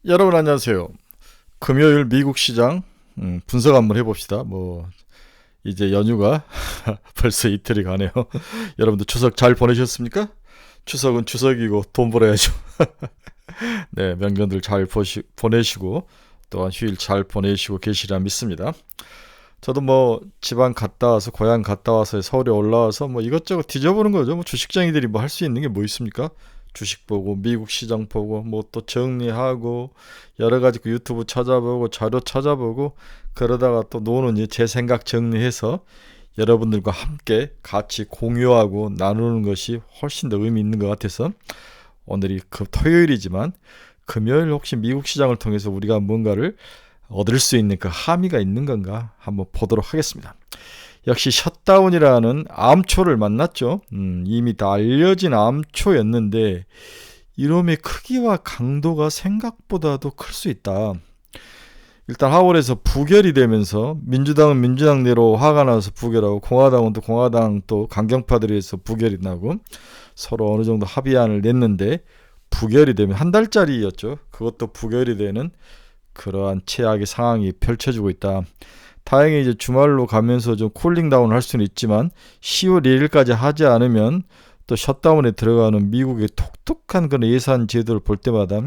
여러분 안녕하세요. 금요일 미국 시장 분석 한번 해봅시다. 이제 연휴가 벌써 이틀이 가네요. 여러분들 추석 잘 보내셨습니까? 추석은 추석이고 돈 벌어야죠. 네, 명절들 잘 보내시고 또한 휴일 잘 보내시고 계시리라 믿습니다. 저도 지방 갔다 와서 고향 갔다 와서 서울에 올라와서 이것저것 뒤져보는 거죠. 주식장이들이 할 수 있는 게 뭐 있습니까? 주식 보고 미국 시장 보고 또 정리하고 여러 가지 그 유튜브 찾아보고 자료 찾아보고 그러다가 또 노는 제 생각 정리해서 여러분들과 함께 같이 공유하고 나누는 것이 훨씬 더 의미 있는 것 같아서 오늘이 토요일이지만 금요일 혹시 미국 시장을 통해서 우리가 뭔가를 얻을 수 있는 그 함의가 있는 건가 한번 보도록 하겠습니다. 역시 셧다운이라는 암초를 만났죠. 이미 다 알려진 암초였는데 이놈의 크기와 강도가 생각보다도 클 수 있다. 일단 하원에서 부결이 되면서 민주당은 민주당대로 화가 나서 부결하고 공화당은 또 공화당 또 강경파들에 서 부결이 나고 서로 어느 정도 합의안을 냈는데 부결이 되면 한 달짜리였죠. 그것도 부결이 되는 그러한 최악의 상황이 펼쳐지고 있다. 다행히 이제 주말로 가면서 좀 쿨링다운 할 수는 있지만 10월 1일까지 하지 않으면 또 셧다운에 들어가는 미국의 독특한 그런 예산 제도를 볼 때마다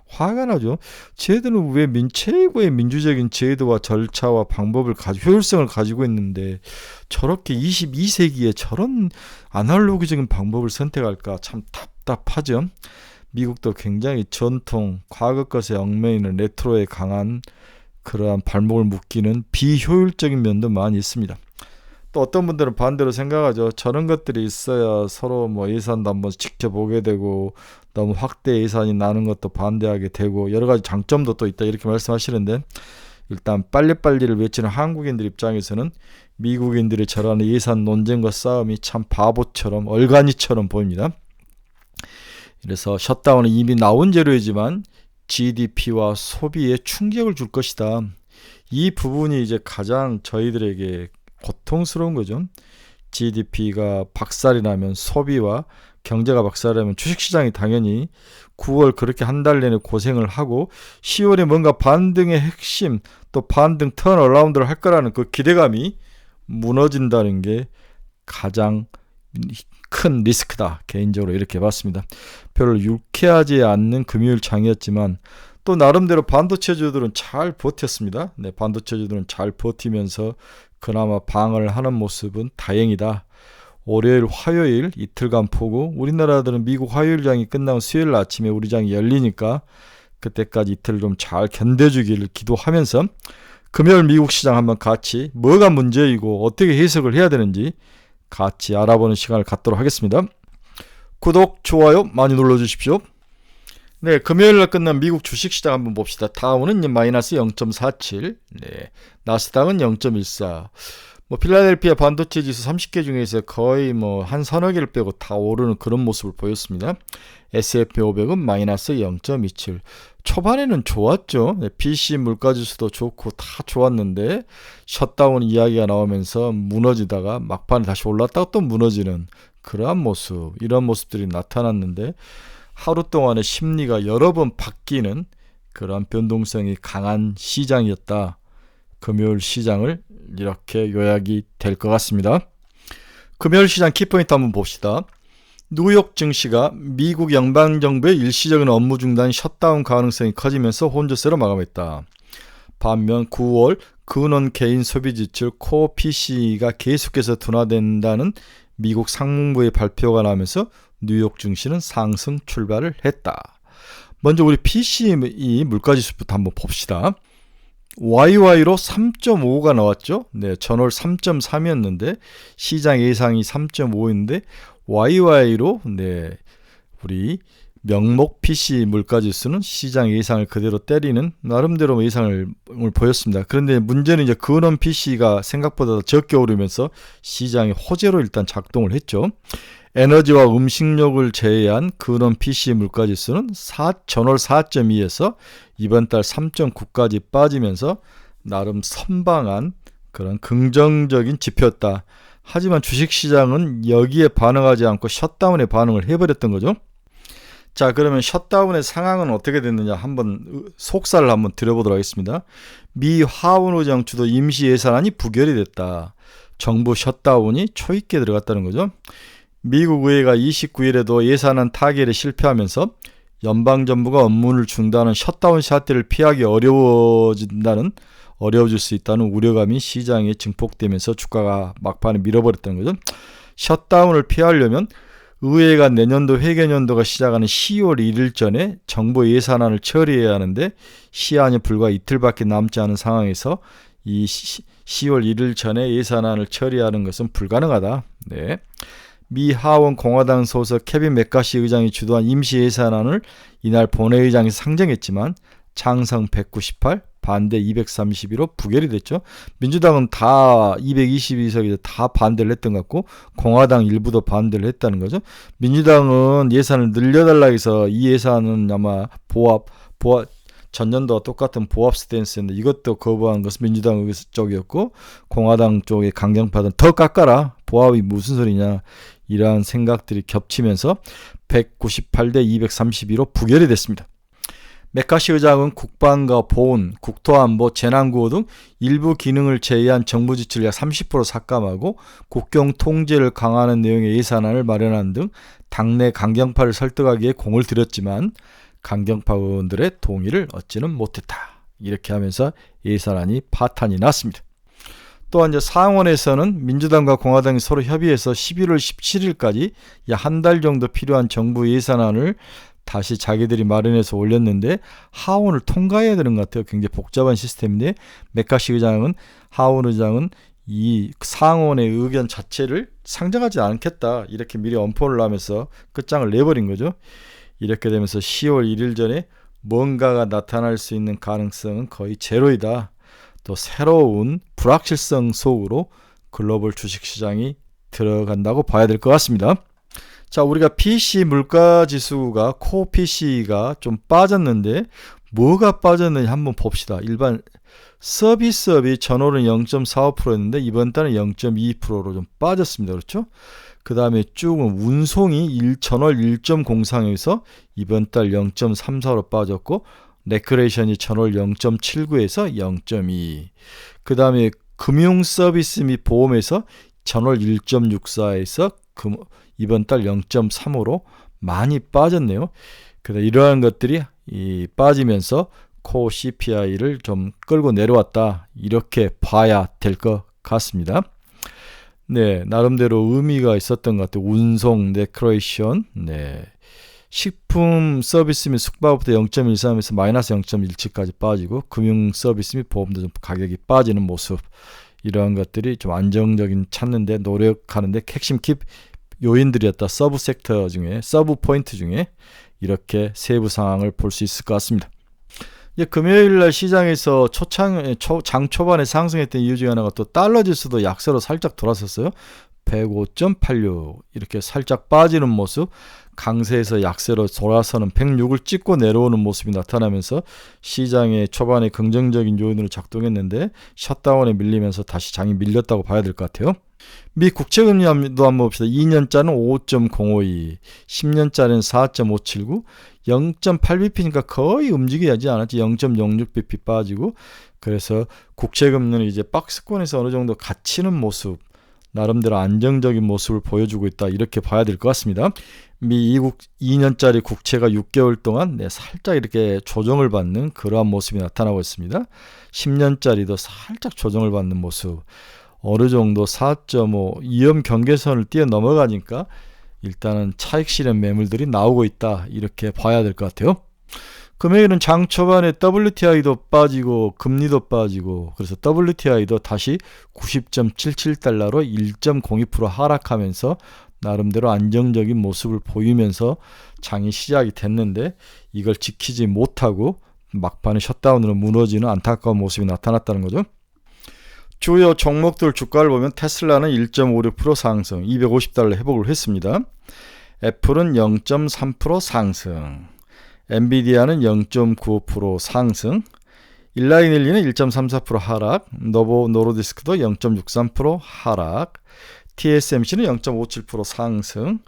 화가 나죠. 쟤들은 왜 최고의 민주적인 제도와 절차와 방법을 효율성을 가지고 있는데 저렇게 22세기에 저런 아날로그적인 방법을 선택할까 참 답답하죠. 미국도 굉장히 전통, 과거 것에 얽매여 있는 레트로에 강한 그러한 발목을 묶이는 비효율적인 면도 많이 있습니다. 또 어떤 분들은 반대로 생각하죠. 저런 것들이 있어야 서로 예산도 한번 지켜보게 되고 너무 확대 예산이 나는 것도 반대하게 되고 여러 가지 장점도 또 있다 이렇게 말씀하시는데 일단 빨리빨리를 외치는 한국인들 입장에서는 미국인들이 저러한 예산 논쟁과 싸움이 참 바보처럼 얼간이처럼 보입니다. 그래서 셧다운은 이미 나온 재료이지만 GDP와 소비에 충격을 줄 것이다. 이 부분이 이제 가장 저희들에게 고통스러운 거죠. GDP가 박살이 나면 소비와 경제가 박살이 나면 주식시장이 당연히 9월 그렇게 한 달 내내 고생을 하고 10월에 뭔가 반등의 핵심 또 반등 턴어라운드를 할 거라는 그 기대감이 무너진다는 게 가장 큰 리스크다. 개인적으로 이렇게 봤습니다. 별로 유쾌하지 않는 금요일 장이었지만 또 나름대로 반도체주들은 잘 버텼습니다. 네, 반도체주들은 잘 버티면서 그나마 방어를 하는 모습은 다행이다. 월요일, 화요일 이틀간 보고 우리나라들은 미국 화요일장이 끝나면 수요일 아침에 우리 장이 열리니까 그때까지 이틀 좀 잘 견뎌주기를 기도하면서 금요일 미국 시장 한번 같이 뭐가 문제이고 어떻게 해석을 해야 되는지 같이 알아보는 시간을 갖도록 하겠습니다. 구독, 좋아요 많이 눌러주십시오. 네, 금요일날 끝난 미국 주식시장 한번 봅시다. 다우는 마이너스 0.47, 네, 나스닥은 0.14. 필라델피아 반도체 지수 30개 중에서 거의 한 서너 개를 빼고 다 오르는 그런 모습을 보였습니다. S&P 500은 마이너스 0.27. 초반에는 좋았죠. 네, PC 물가지수도 좋고 다 좋았는데 셧다운 이야기가 나오면서 무너지다가 막판에 다시 올랐다가 또 무너지는 그러한 모습, 이런 모습들이 나타났는데 하루 동안의 심리가 여러 번 바뀌는 그러한 변동성이 강한 시장이었다. 금요일 시장을 이렇게 요약이 될 것 같습니다. 금요일 시장 키포인트 한번 봅시다. 뉴욕 증시가 미국 연방정부의 일시적인 업무 중단 셧다운 가능성이 커지면서 혼조세로 마감했다. 반면 9월 근원 개인 소비 지출 코어 PC가 계속해서 둔화된다는 미국 상무부의 발표가 나면서 뉴욕 증시는 상승 출발을 했다. 먼저 우리 PCE 물가지수부터 한번 봅시다. YY로 3.5가 나왔죠. 네, 전월 3.3이었는데 시장 예상이 3.5인데 YY로 네, 우리 명목 PC 물가지수는 시장 예상을 그대로 때리는 나름대로 예상을 보였습니다. 그런데 문제는 이제 근원 PC가 생각보다 적게 오르면서 시장이 호재로 일단 작동을 했죠. 에너지와 음식료를 제외한 근원 PC 물가지수는 전월 4.2에서 이번 달 3.9까지 빠지면서 나름 선방한 그런 긍정적인 지표였다. 하지만 주식시장은 여기에 반응하지 않고 셧다운에 반응을 해버렸던 거죠. 자, 그러면 셧다운의 상황은 어떻게 됐느냐 한번 속사를 한번 드려보도록 하겠습니다. 미 하원 의장 주도 임시 예산안이 부결이 됐다. 정부 셧다운이 초입기에 들어갔다는 거죠. 미국 의회가 29일에도 예산안 타결에 실패하면서 연방정부가 업무를 중단하는 셧다운 사태를 피하기 어려워질 수 있다는 우려감이 시장에 증폭되면서 주가가 막판에 밀어버렸다는 거죠. 셧다운을 피하려면 의회가 내년도 회계년도가 시작하는 10월 1일 전에 정부 예산안을 처리해야 하는데 시한이 불과 이틀밖에 남지 않은 상황에서 이 10월 1일 전에 예산안을 처리하는 것은 불가능하다. 네. 미 하원 공화당 소속 케빈 맥카시 의장이 주도한 임시 예산안을 이날 본회의장에서 상정했지만 찬성 198, 반대 231로 부결이 됐죠. 민주당은 다 222석이 다 반대를 했던 것 같고 공화당 일부도 반대를 했다는 거죠. 민주당은 예산을 늘려달라 해서 이 예산은 아마 보합 전년도와 똑같은 보합 스탠스였는데 이것도 거부한 것은 민주당 쪽이었고 공화당 쪽의 강경파는 더 깎아라. 보합이 무슨 소리냐. 이러한 생각들이 겹치면서 198대 232로 부결이 됐습니다. 맥카시 의장은 국방과 보훈, 국토안보, 재난구호 등 일부 기능을 제외한 정부 지출을 약 30% 삭감하고 국경 통제를 강화하는 내용의 예산안을 마련하는 등 당내 강경파를 설득하기에 공을 들였지만 강경파 의원들의 동의를 얻지는 못했다. 이렇게 하면서 예산안이 파탄이 났습니다. 또한 이제 상원에서는 민주당과 공화당이 서로 협의해서 11월 17일까지 약 한 달 정도 필요한 정부 예산안을 다시 자기들이 마련해서 올렸는데 하원을 통과해야 되는 것 같아요. 굉장히 복잡한 시스템인데 맥카시 의장은 하원 의장은 이 상원의 의견 자체를 상정하지 않겠다. 이렇게 미리 엄포를 하면서 끝장을 내버린 거죠. 이렇게 되면서 10월 1일 전에 뭔가가 나타날 수 있는 가능성은 거의 제로이다. 또 새로운 불확실성 속으로 글로벌 주식시장이 들어간다고 봐야 될 것 같습니다. 자, 우리가 PC 물가지수가 코어 PC가 좀 빠졌는데 뭐가 빠졌는지 한번 봅시다. 일반 서비스업이 전월은 0.45%였는데 이번 달은 0.2%로 좀 빠졌습니다. 그렇죠? 그 다음에 쭉은 운송이 전월 1.03에서 이번 달 0.34로 빠졌고 레크레이션이 전월 0.79에서 0.2. 그 다음에 금융 서비스 및 보험에서 전월 1.64에서 이번 달 0.35로 많이 빠졌네요. 그래서 이러한 것들이 빠지면서 코어 CPI를 좀 끌고 내려왔다. 이렇게 봐야 될 것 같습니다. 네, 나름대로 의미가 있었던 것 같아요. 운송, 레크레이션, 네. 식품 서비스 및 숙박부터 0.13에서 마이너스 0.17까지 빠지고 금융 서비스 및 보험도 좀 가격이 빠지는 모습. 이러한 것들이 좀 안정적인 찾는데 노력하는데 핵심 요인들이었다. 서브 포인트 중에 이렇게 세부 상황을 볼 수 있을 것 같습니다. 이제 금요일날 시장에서 장 초반에 상승했던 이유 중에 하나가 또 달러 지수도 약세로 살짝 돌았었어요. 105.86 이렇게 살짝 빠지는 모습, 강세에서 약세로 돌아서는 106을 찍고 내려오는 모습이 나타나면서 시장의 초반에 긍정적인 요인으로 작동했는데 셧다운에 밀리면서 다시 장이 밀렸다고 봐야 될 것 같아요. 미 국채금리도 한번 봅시다. 2년짜리는 5.052, 10년짜리는 4.579, 0.8bp니까 거의 움직여야지 않았지. 0.06bp 빠지고, 그래서 국채금리는 이제 박스권에서 어느 정도 갇히는 모습, 나름대로 안정적인 모습을 보여주고 있다. 이렇게 봐야 될 것 같습니다. 미 2년짜리 국채가 6개월 동안 살짝 이렇게 조정을 받는 그러한 모습이 나타나고 있습니다. 10년짜리도 살짝 조정을 받는 모습. 어느 정도 4.5 위험 경계선을 뛰어넘어가니까 일단은 차익 실현 매물들이 나오고 있다. 이렇게 봐야 될 것 같아요. 금요일은 장 초반에 WTI도 빠지고 금리도 빠지고 그래서 WTI도 다시 90.77달러로 1.02% 하락하면서 나름대로 안정적인 모습을 보이면서 장이 시작이 됐는데 이걸 지키지 못하고 막판에 셧다운으로 무너지는 안타까운 모습이 나타났다는 거죠. 주요 종목들 주가를 보면 테슬라는 1.56% 상승, 250달러 회복을 했습니다. 애플은 0.3% 상승, 엔비디아는 0.95% 상승, 일라이닐리는 1.34% 하락, 노보 노르디스크도 0.63% 하락, TSMC는 0.57% 상승,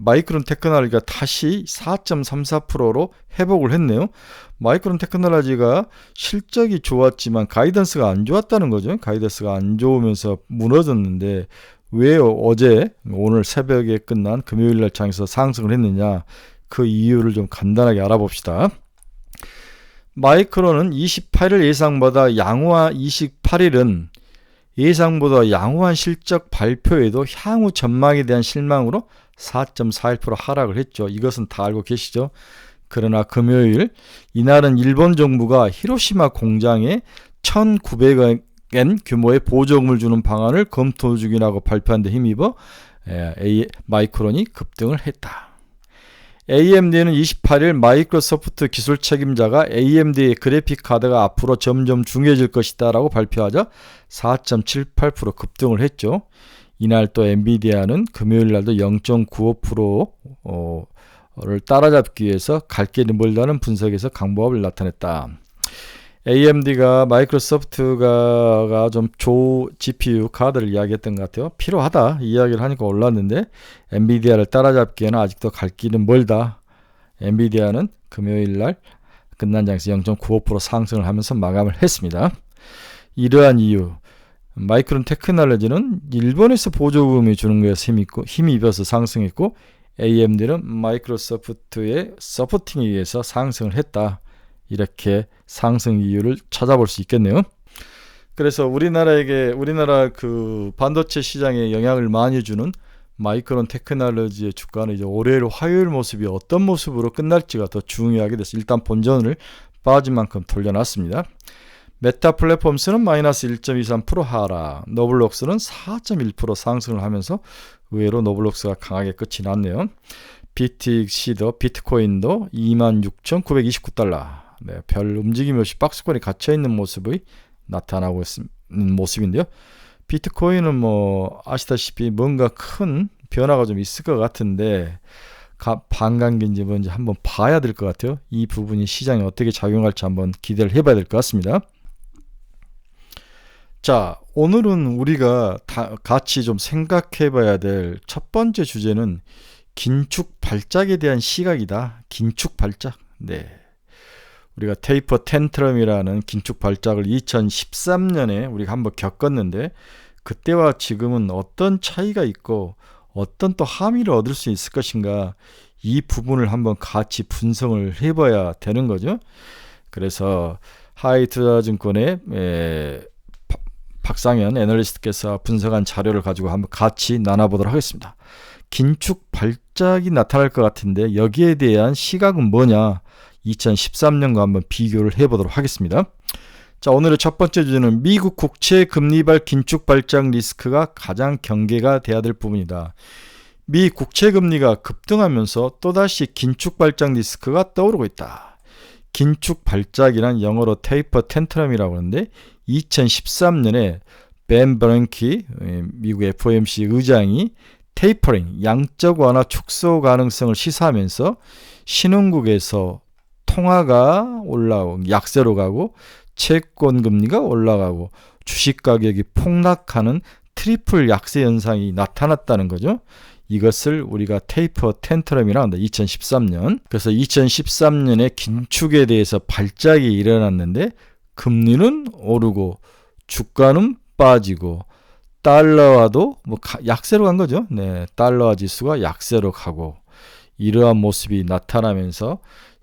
마이크론 테크놀로지가 다시 4.34%로 회복을 했네요. 마이크론 테크놀로지가 실적이 좋았지만 가이던스가 안 좋았다는 거죠. 가이던스가 안 좋으면서 무너졌는데 왜 어제 오늘 새벽에 끝난 금요일날 장에서 상승을 했느냐, 그 이유를 좀 간단하게 알아봅시다. 마이크론은 28일 예상보다 양호한 28일은 예상보다 양호한 실적 발표에도 향후 전망에 대한 실망으로 4.41% 하락을 했죠. 이것은 다 알고 계시죠. 그러나 금요일 이날은 일본 정부가 히로시마 공장에 1,900엔 규모의 보조금을 주는 방안을 검토 중이라고 발표한 데 힘입어 마이크론이 급등을 했다. AMD는 28일 마이크로소프트 기술 책임자가 AMD의 그래픽 카드가 앞으로 점점 중요해질 것이다 라고 발표하자 4.78% 급등을 했죠. 이날 또 엔비디아는 금요일 날도 0.95%를 따라잡기 위해서 갈 길이 멀다는 분석에서 강보합을 나타냈다. AMD가 마이크로소프트가 좀 GPU 카드를 이야기했던 것 같아요. 필요하다 이야기를 하니까 올랐는데 엔비디아를 따라잡기에는 아직도 갈 길은 멀다. 엔비디아는 금요일날 끝난 장에서 0.95% 상승을 하면서 마감을 했습니다. 이러한 이유, 마이크론 테크놀로지는 일본에서 보조금이 주는 것에 힘입어서 상승했고 AMD는 마이크로소프트의 서포팅에 의해서 상승을 했다. 이렇게 상승 이유를 찾아볼 수 있겠네요. 그래서 우리나라 그 반도체 시장에 영향을 많이 주는 마이크론 테크놀로지의 주가는 이제 월요일 화요일 모습이 어떤 모습으로 끝날지가 더 중요하게 돼서 일단 본전을 빠진 만큼 돌려놨습니다. 메타 플랫폼스는 마이너스 1.23% 하락, 노블록스는 4.1% 상승을 하면서 의외로 노블록스가 강하게 끝이 났네요. BTC도 비트코인도 26,929달러. 네, 별 움직임이 없이 박스권에 갇혀있는 모습이 나타나고 있는 모습인데요. 비트코인은 뭐 아시다시피 뭔가 큰 변화가 좀 있을 것 같은데 반감기인지 뭔지 한번 봐야 될 것 같아요. 이 부분이 시장에 어떻게 작용할지 한번 기대를 해봐야 될 것 같습니다. 자, 오늘은 우리가 같이 좀 생각해봐야 될 첫 번째 주제는 긴축 발작에 대한 시각이다. 긴축 발작. 네. 우리가 테이퍼 텐트럼이라는 긴축 발작을 2013년에 우리가 한번 겪었는데 그때와 지금은 어떤 차이가 있고 어떤 또 함의를 얻을 수 있을 것인가, 이 부분을 한번 같이 분석을 해봐야 되는 거죠. 그래서 하이투자증권의 박상현 애널리스트께서 분석한 자료를 가지고 한번 같이 나눠보도록 하겠습니다. 긴축 발작이 나타날 것 같은데 여기에 대한 시각은 뭐냐, 2013년과 한번 비교를 해보도록 하겠습니다. 자, 오늘의 첫 번째 주제는 미국 국채 금리발 긴축 발작 리스크가 가장 경계가 돼야 될 부분이다. 미 국채 금리가 급등하면서 또다시 긴축 발작 리스크가 떠오르고 있다. 긴축 발작이란 영어로 테이퍼 텐트럼이라고 하는데 2013년에 벤 버넌키 미국 FOMC 의장이 테이퍼링, 양적 완화 축소 가능성을 시사하면서 신흥국에서 통화가 올라오고 약세로 가고 채권 금리가 올라가고 주식 가격이 폭락하는 트리플 약세 현상이 나타났다는 거죠. 이것을 우리가 테이퍼 텐트럼이라고 한다. 2013년. 그래서 2013년에 긴축에 대해서 발작이 일어났는데 금리는 오르고 주가는 빠지고 달러와도 뭐 약세로 간 거죠. 네, 달러화 지수가 약세로 가고 이러한 모습이 나타나면서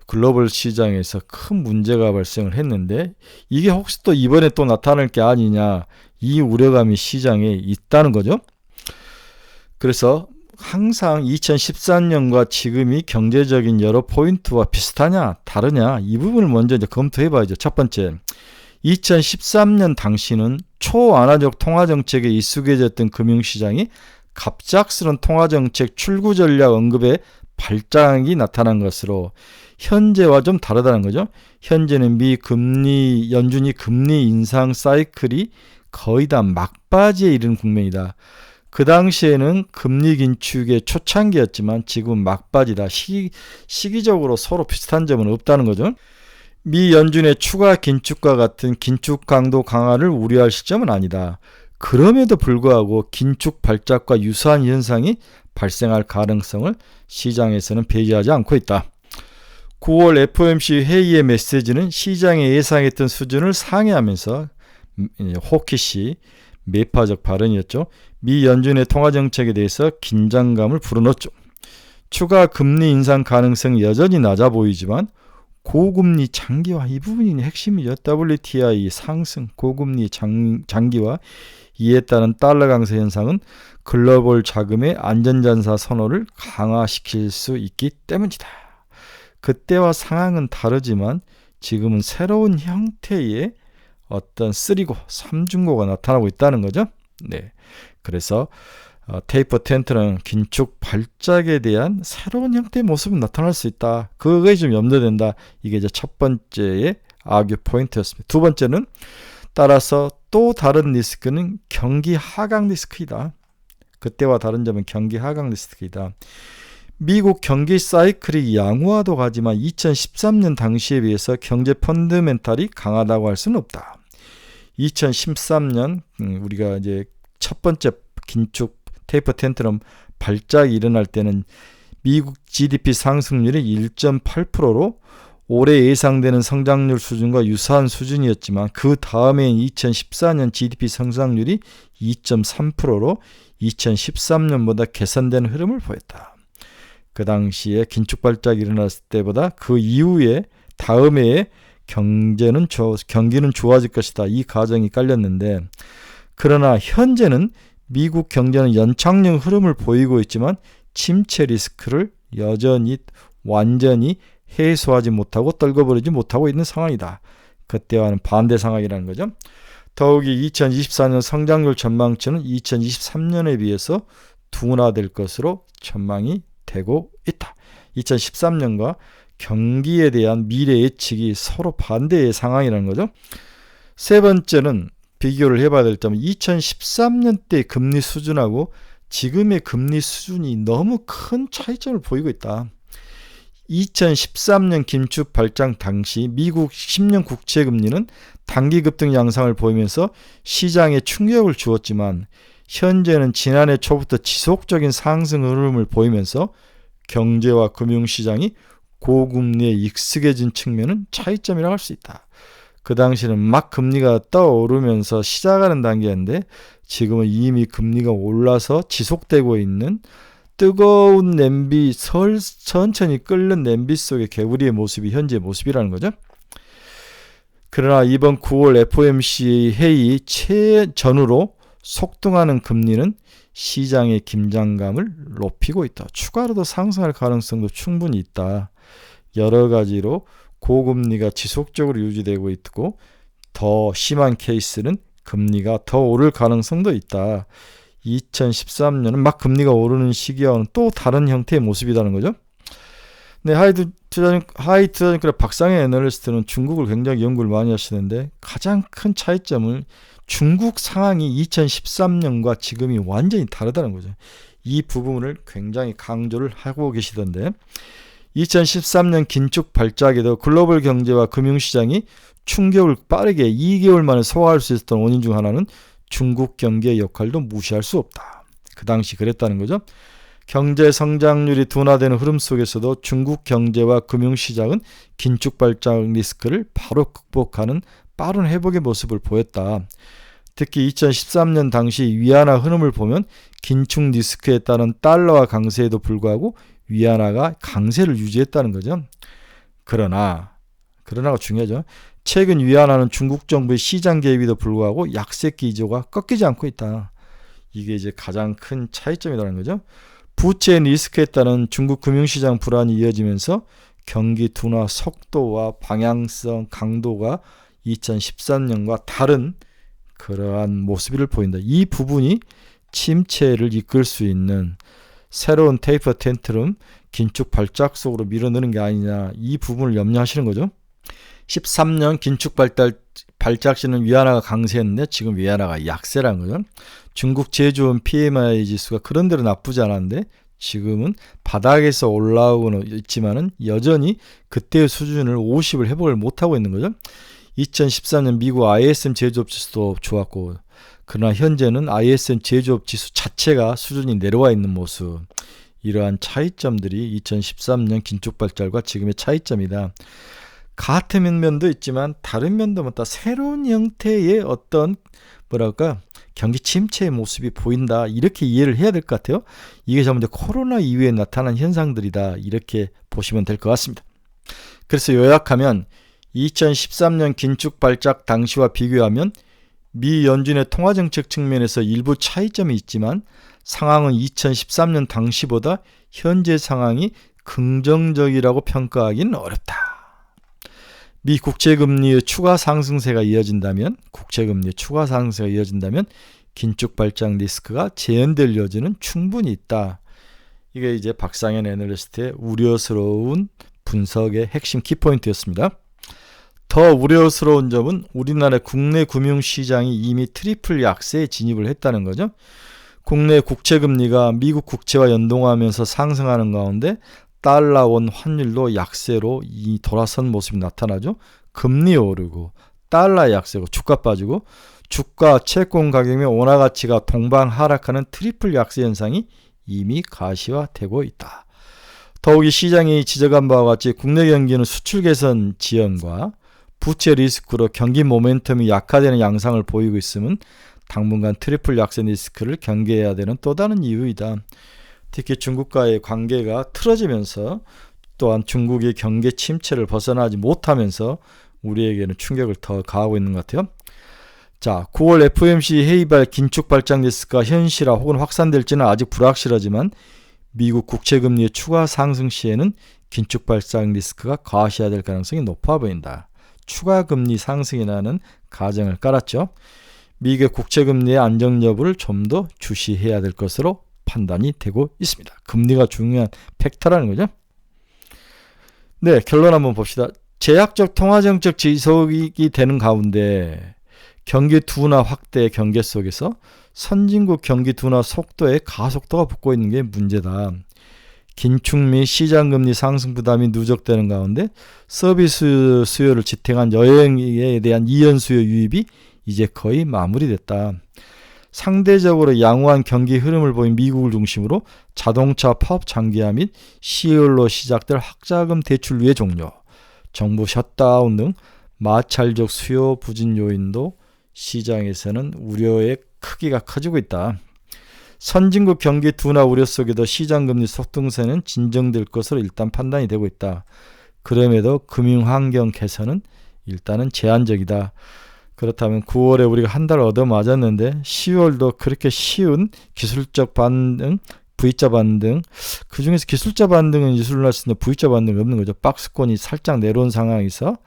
글로벌 시장에서 큰 문제가 발생을 했는데 이게 혹시 또 이번에 또 나타날 게 아니냐, 이 우려감이 시장에 있다는 거죠. 그래서 항상 2013년과 지금이 경제적인 여러 포인트와 비슷하냐 다르냐, 이 부분을 먼저 이제 검토해 봐야죠. 첫 번째, 2013년 당시는 초완화적 통화정책에 익숙해졌던 금융시장이 갑작스런 통화정책 출구 전략 언급에 발작이 나타난 것으로 현재와 좀 다르다는 거죠. 현재는 미 금리 연준이 금리 인상 사이클이 거의 다 막바지에 이른 국면이다. 그 당시에는 금리 긴축의 초창기였지만 지금 막바지다. 시기적으로 서로 비슷한 점은 없다는 거죠. 미 연준의 추가 긴축과 같은 긴축 강도 강화를 우려할 시점은 아니다. 그럼에도 불구하고 긴축 발작과 유사한 현상이 발생할 가능성을 시장에서는 배제하지 않고 있다. 9월 FOMC 회의의 메시지는 시장이 예상했던 수준을 상회하면서 호키시 매파적 발언이었죠. 미 연준의 통화정책에 대해서 긴장감을 불어넣었죠. 추가 금리 인상 가능성이 여전히 낮아 보이지만 고금리 장기화, 이 부분이 핵심이죠. WTI 상승, 고금리 장기화, 이에 따른 달러 강세 현상은 글로벌 자금의 안전자산 선호를 강화시킬 수 있기 때문이다. 그때와 상황은 다르지만 지금은 새로운 형태의 어떤 3고, 3중고가 나타나고 있다는 거죠. 네, 그래서 테이퍼 텐트는 긴축 발작에 대한 새로운 형태의 모습이 나타날 수 있다. 그게 좀 염려된다. 이게 이제 첫 번째의 아규 포인트였습니다. 두 번째는 따라서 또 다른 리스크는 경기 하강 리스크이다. 그때와 다른 점은 경기 하강 리스크이다. 미국 경기 사이클이 양호화도 가지만 2013년 당시에 비해서 경제 펀더멘탈이 강하다고 할 수는 없다. 2013년 우리가 이제 첫 번째 긴축 테이퍼 텐트럼 발작이 일어날 때는 미국 GDP 상승률이 1.8%로 올해 예상되는 성장률 수준과 유사한 수준이었지만 그 다음해인 2014년 GDP 성장률이 2.3%로 2013년보다 개선된 흐름을 보였다. 그 당시에 긴축 발작이 일어났을 때보다 그 이후에 다음 해에 경기는 좋아질 것이다. 이 가정이 깔렸는데, 그러나 현재는 미국 경제는 연착륙 흐름을 보이고 있지만 침체 리스크를 여전히 완전히 해소하지 못하고 떨궈버리지 못하고 있는 상황이다. 그때와는 반대 상황이라는 거죠. 더욱이 2024년 성장률 전망치는 2023년에 비해서 둔화될 것으로 전망이 되고 있다. 2013년과 경기에 대한 미래 예측이 서로 반대의 상황이라는 거죠. 세 번째는 비교를 해봐야 될 점은 2013년 때 금리 수준하고 지금의 금리 수준이 너무 큰 차이점을 보이고 있다. 2013년 긴축 발작 당시 미국 10년 국채 금리는 단기 급등 양상을 보이면서 시장에 충격을 주었지만 현재는 지난해 초부터 지속적인 상승 흐름을 보이면서 경제와 금융시장이 고금리에 익숙해진 측면은 차이점이라고 할 수 있다. 그 당시는 막 금리가 떠오르면서 시작하는 단계인데 지금은 이미 금리가 올라서 지속되고 있는 뜨거운 냄비, 천천히 끓는 냄비 속의 개구리의 모습이 현재의 모습이라는 거죠. 그러나 이번 9월 FOMC 회의 최전후로 속등하는 금리는 시장의 긴장감을 높이고 있다. 추가로도 상승할 가능성도 충분히 있다. 여러 가지로 고금리가 지속적으로 유지되고 있고 더 심한 케이스는 금리가 더 오를 가능성도 있다. 2013년은 막 금리가 오르는 시기와는 또 다른 형태의 모습이라는 거죠. 네, 하이투자증권의 박상현 애널리스트는 중국을 굉장히 연구를 많이 하시는데 가장 큰 차이점을 중국 상황이 2013년과 지금이 완전히 다르다는 거죠. 이 부분을 굉장히 강조를 하고 계시던데 2013년 긴축 발작에도 글로벌 경제와 금융시장이 충격을 빠르게 2개월 만에 소화할 수 있었던 원인 중 하나는 중국 경제의 역할도 무시할 수 없다. 그 당시 그랬다는 거죠. 경제 성장률이 둔화되는 흐름 속에서도 중국 경제와 금융시장은 긴축 발작 리스크를 바로 극복하는 빠른 회복의 모습을 보였다. 특히 2013년 당시 위안화 흐름을 보면 긴축 리스크에 따른 달러화 강세에도 불구하고 위안화가 강세를 유지했다는 거죠. 그러나가 중요하죠. 최근 위안화는 중국 정부의 시장 개입에도 불구하고 약세 기조가 꺾이지 않고 있다. 이게 이제 가장 큰 차이점이라는 거죠. 부채 리스크에 따른 중국 금융시장 불안이 이어지면서 경기 둔화 속도와 방향성, 강도가 2013년과 다른 그러한 모습을 보인다. 이 부분이 침체를 이끌 수 있는 새로운 테이퍼 텐트럼 긴축 발작 속으로 밀어넣는 게 아니냐, 이 부분을 염려하시는 거죠. 13년 긴축 발작 시는 위안화가 강세였는데 지금 위안화가 약세라는 거죠. 중국 제조업 PMI 지수가 그런대로 나쁘지 않았는데 지금은 바닥에서 올라오고는 있지만은 여전히 그때의 수준을 50을 회복을 못하고 있는 거죠. 2013년 미국 ISM 제조업 지수도 좋았고, 그러나 현재는 ISM 제조업 지수 자체가 수준이 내려와 있는 모습. 이러한 차이점들이 2013년 긴축발달과 지금의 차이점이다. 같은 면도 있지만 다른 면도 다 새로운 형태의 어떤 경기 침체의 모습이 보인다. 이렇게 이해를 해야 될 것 같아요. 이게 전부 코로나 이후에 나타난 현상들이다. 이렇게 보시면 될 것 같습니다. 그래서 요약하면 2013년 긴축 발작 당시와 비교하면 미 연준의 통화정책 측면에서 일부 차이점이 있지만 상황은 2013년 당시보다 현재 상황이 긍정적이라고 평가하기는 어렵다. 미 국채금리의 추가 상승세가 이어진다면 긴축 발작 리스크가 재현될 여지는 충분히 있다. 이게 이제 박상현 애널리스트의 우려스러운 분석의 핵심 키포인트였습니다. 더 우려스러운 점은 우리나라 국내 금융시장이 이미 트리플 약세에 진입을 했다는 거죠. 국내 국채금리가 미국 국채와 연동하면서 상승하는 가운데 달러원 환율도 약세로 돌아선 모습이 나타나죠. 금리 오르고 달러 약세고 주가 빠지고 주가 채권 가격 및 원화 가치가 동반 하락하는 트리플 약세 현상이 이미 가시화되고 있다. 더욱이 시장이 지적한 바와 같이 국내 경기는 수출 개선 지연과 부채 리스크로 경기 모멘텀이 약화되는 양상을 보이고 있음은 당분간 트리플 약세 리스크를 경계해야 되는 또 다른 이유이다. 특히 중국과의 관계가 틀어지면서 또한 중국이 경계 침체를 벗어나지 못하면서 우리에게는 충격을 더 가하고 있는 것 같아요. 자, 9월 FOMC 회의발 긴축 발작 리스크가 현실화 혹은 확산될지는 아직 불확실하지만 미국 국채금리의 추가 상승 시에는 긴축 발작 리스크가 과시화될 가능성이 높아 보인다. 추가 금리 상승이라는 가정을 깔았죠. 미국의 국채금리의 안정 여부를 좀 더 주시해야 될 것으로 판단이 되고 있습니다. 금리가 중요한 팩터라는 거죠. 네, 결론 한번 봅시다. 제약적 통화정책 지속이 되는 가운데 경기 둔화 확대 경계 속에서 선진국 경기 둔화 속도에 가속도가 붙고 있는 게 문제다. 긴축 및 시장금리 상승 부담이 누적되는 가운데 서비스 수요를 지탱한 여행에 대한 이연 수요 유입이 이제 거의 마무리됐다. 상대적으로 양호한 경기 흐름을 보인 미국을 중심으로 자동차 파업 장기화 및 10월로 시작될 학자금 대출 유예 종료, 정부 셧다운 등 마찰적 수요 부진 요인도 시장에서는 우려의 크기가 커지고 있다. 선진국 경기 둔화 우려 속에도 시장금리 속등세는 진정될 것으로 일단 판단이 되고 있다. 그럼에도 금융환경 개선은 일단은 제한적이다. 그렇다면 9월에 우리가 한 달 얻어맞았는데 10월도 그렇게 쉬운 기술적 반등, V자 반등, 그 중에서 기술자 반등은 이슬을 할 수 있는데 V자 반등이 없는 거죠. 박스권이 살짝 내려온 상황에서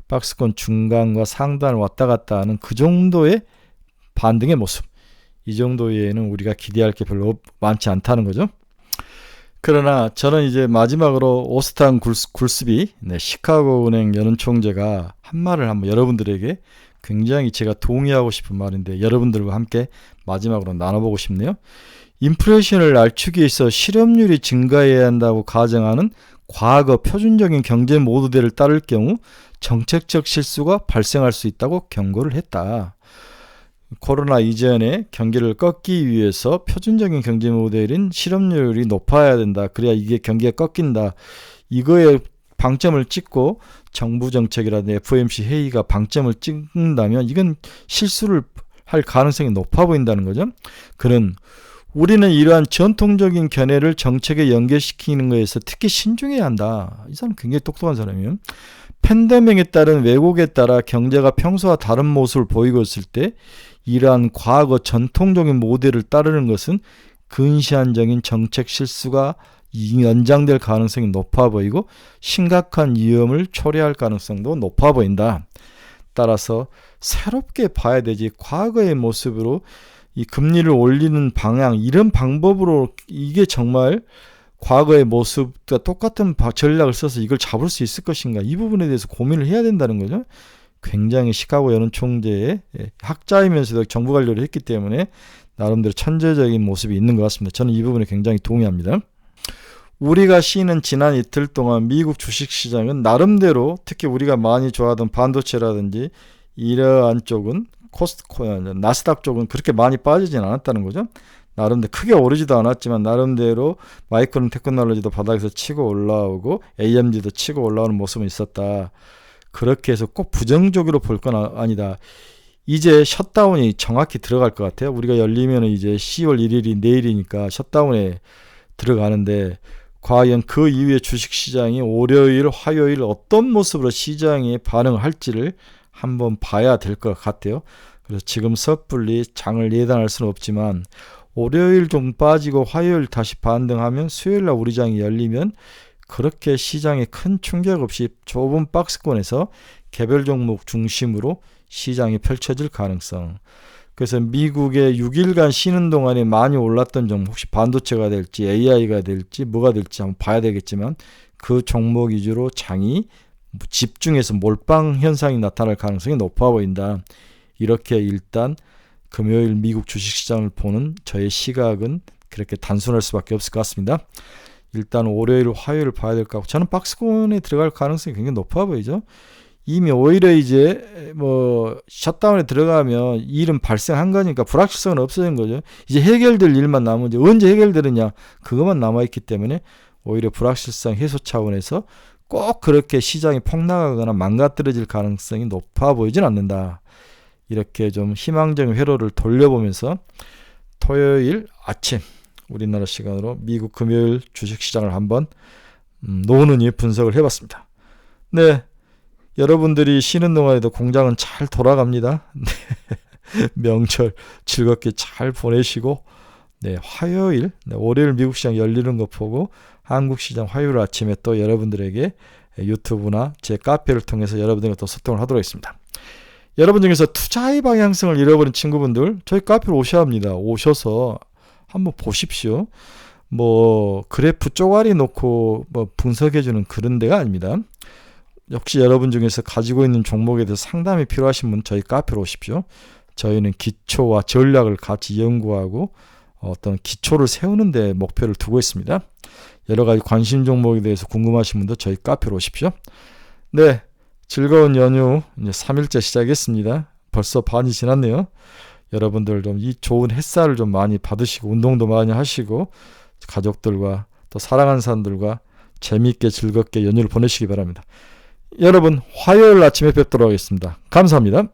박스권 중간과 상단을 왔다 갔다 하는 그 정도의 반등의 모습. 이 정도 외에는 우리가 기대할 게 별로 많지 않다는 거죠. 그러나 저는 이제 마지막으로 오스탄 굴스비, 시카고 은행 연은 총재가 한 말을 한번 여러분들에게 굉장히 제가 동의하고 싶은 말인데 여러분들과 함께 마지막으로 나눠보고 싶네요. 인플레이션을 낮추기 위해서 실업률이 증가해야 한다고 가정하는 과거 표준적인 경제 모델을 따를 경우 정책적 실수가 발생할 수 있다고 경고를 했다. 코로나 이전에 경기를 꺾기 위해서 표준적인 경제 모델인 실업률이 높아야 된다. 그래야 이게 경기가 꺾인다. 이거에 방점을 찍고 정부 정책이라든지 FOMC 회의가 방점을 찍는다면 이건 실수를 할 가능성이 높아 보인다는 거죠. 우리는 이러한 전통적인 견해를 정책에 연결시키는 것에서 특히 신중해야 한다. 이 사람 굉장히 똑똑한 사람이에요. 팬데믹에 따른 왜곡에 따라 경제가 평소와 다른 모습을 보이고 있을 때 이러한 과거 전통적인 모델을 따르는 것은 근시안적인 정책 실수가 연장될 가능성이 높아 보이고 심각한 위험을 초래할 가능성도 높아 보인다. 따라서 새롭게 봐야 되지 과거의 모습으로 이 금리를 올리는 방향 이런 방법으로 이게 정말 과거의 모습과 똑같은 전략을 써서 이걸 잡을 수 있을 것인가 이 부분에 대해서 고민을 해야 된다는 거죠. 굉장히 시카고 연은 총재의 학자이면서도 정부 관료를 했기 때문에 나름대로 천재적인 모습이 있는 것 같습니다. 저는 이 부분에 굉장히 동의합니다. 우리가 쉬는 지난 이틀 동안 미국 주식시장은 나름대로 특히 우리가 많이 좋아하던 반도체라든지 이러한 쪽은 나스닥 쪽은 그렇게 많이 빠지진 않았다는 거죠. 나름대로 크게 오르지도 않았지만 나름대로 마이크론 테크놀로지도 바닥에서 치고 올라오고 AMD도 치고 올라오는 모습은 있었다. 그렇게 해서 꼭 부정적으로 볼 건 아니다. 이제 셧다운이 정확히 들어갈 것 같아요. 우리가 열리면 이제 10월 1일이 내일이니까 셧다운에 들어가는데 과연 그 이후에 주식시장이 월요일, 화요일 어떤 모습으로 시장에 반응을 할지를 한번 봐야 될 것 같아요. 그래서 지금 섣불리 장을 예단할 수는 없지만 월요일 좀 빠지고 화요일 다시 반등하면 수요일날 우리 장이 열리면 그렇게 시장에 큰 충격 없이 좁은 박스권에서 개별 종목 중심으로 시장이 펼쳐질 가능성. 그래서 미국의 6일간 쉬는 동안에 많이 올랐던 종목, 혹시 반도체가 될지 AI가 될지 뭐가 될지 한번 봐야 되겠지만 그 종목 위주로 장이 집중해서 몰빵 현상이 나타날 가능성이 높아 보인다. 이렇게 일단 금요일 미국 주식시장을 보는 저의 시각은 그렇게 단순할 수밖에 없을 것 같습니다. 일단 월요일, 화요일 봐야 될 것 같고 저는 박스권에 들어갈 가능성이 굉장히 높아 보이죠. 이미 오히려 이제 뭐 셧다운에 들어가면 일은 발생한 거니까 불확실성은 없어진 거죠. 이제 해결될 일만 남은 이제 언제 해결되느냐 그것만 남아있기 때문에 오히려 불확실성 해소 차원에서 꼭 그렇게 시장이 폭락하거나 망가뜨려질 가능성이 높아 보이진 않는다. 이렇게 좀 희망적인 회로를 돌려보면서 토요일 아침 우리나라 시간으로 미국 금요일 주식시장을 한번 노는이 분석을 해봤습니다. 네, 여러분들이 쉬는 동안에도 공장은 잘 돌아갑니다. 네, 명절 즐겁게 잘 보내시고 네, 화요일, 월요일 미국 시장 열리는 거 보고 한국 시장 화요일 아침에 또 여러분들에게 유튜브나 제 카페를 통해서 여러분들과 또 소통을 하도록 하겠습니다. 여러분 중에서 투자의 방향성을 잃어버린 친구분들 저희 카페로 오셔야 합니다. 오셔서 한번 보십시오. 뭐 그래프 쪼가리 놓고 뭐 분석해주는 그런 데가 아닙니다. 역시 여러분 중에서 가지고 있는 종목에 대해서 상담이 필요하신 분 저희 카페로 오십시오. 저희는 기초와 전략을 같이 연구하고 어떤 기초를 세우는 데 목표를 두고 있습니다. 여러 가지 관심 종목에 대해서 궁금하신 분도 저희 카페로 오십시오. 네, 즐거운 연휴 이제 3일째 시작했습니다. 벌써 반이 지났네요. 여러분들 좀 이 좋은 햇살을 좀 많이 받으시고 운동도 많이 하시고 가족들과 또 사랑하는 사람들과 재미있게 즐겁게 연휴를 보내시기 바랍니다. 여러분 화요일 아침에 뵙도록 하겠습니다. 감사합니다.